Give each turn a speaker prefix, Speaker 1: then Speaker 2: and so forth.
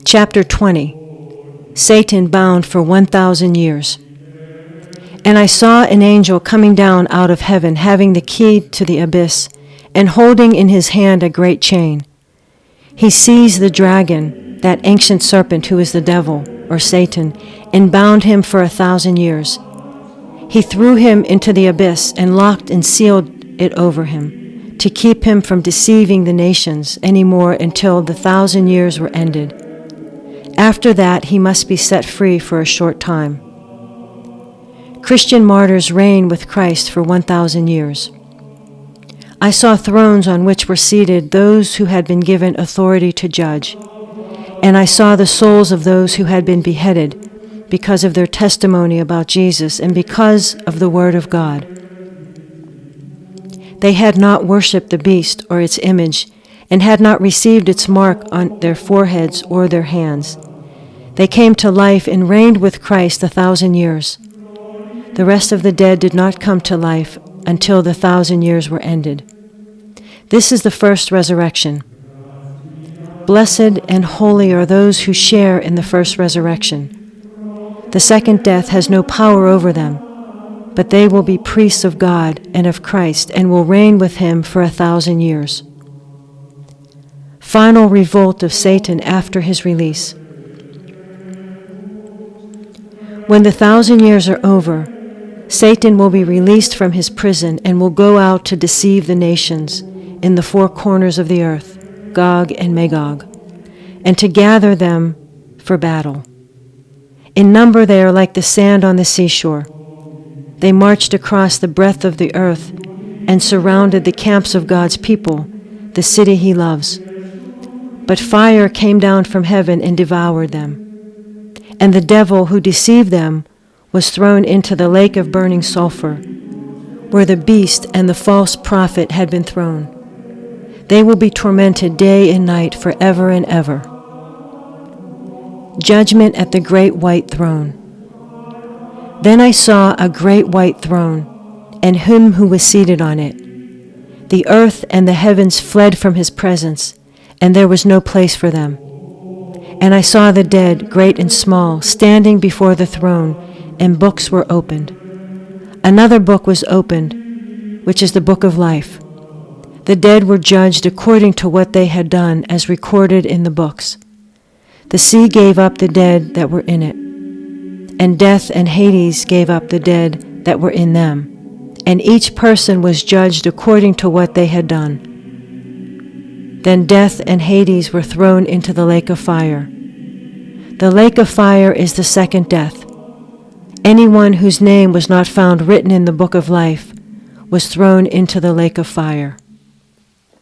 Speaker 1: Chapter 20. Satan bound for 1,000 years. And I saw an angel coming down out of heaven, having the key to the abyss, and holding in his hand a great chain. He seized the dragon, that ancient serpent who is the devil, or Satan, and bound him for 1,000 years. He threw him into the abyss and locked and sealed it over him, to keep him from deceiving the nations any more until the 1,000 years were ended. After that, he must be set free for a short time. Christian martyrs reign with Christ for 1,000 years. I saw thrones on which were seated those who had been given authority to judge, and I saw the souls of those who had been beheaded because of their testimony about Jesus and because of the word of God. They had not worshipped the beast or its image, and had not received its mark on their foreheads or their hands. They came to life and reigned with Christ 1,000 years. The rest of the dead did not come to life until the 1,000 years were ended. This is the first resurrection. Blessed and holy are those who share in the first resurrection. The second death has no power over them, but they will be priests of God and of Christ and will reign with him for 1,000 years. Final revolt of Satan after his release. When the 1,000 years are over, Satan will be released from his prison and will go out to deceive the nations in the four corners of the earth, Gog and Magog, and to gather them for battle. In number they are like the sand on the seashore. They marched across the breadth of the earth and surrounded the camps of God's people, the city he loves. But fire came down from heaven and devoured them. And the devil who deceived them was thrown into the lake of burning sulfur, where the beast and the false prophet had been thrown. They will be tormented day and night forever and ever. Judgment at the great white throne. Then I saw a great white throne, and him who was seated on it. The earth and the heavens fled from his presence, and there was no place for them. And I saw the dead, great and small, standing before the throne, and books were opened. Another book was opened, which is the book of life. The dead were judged according to what they had done, as recorded in the books. The sea gave up the dead that were in it, and death and Hades gave up the dead that were in them, and each person was judged according to what they had done. Then death and Hades were thrown into the lake of fire. The lake of fire is the second death. Anyone whose name was not found written in the book of life was thrown into the lake of fire.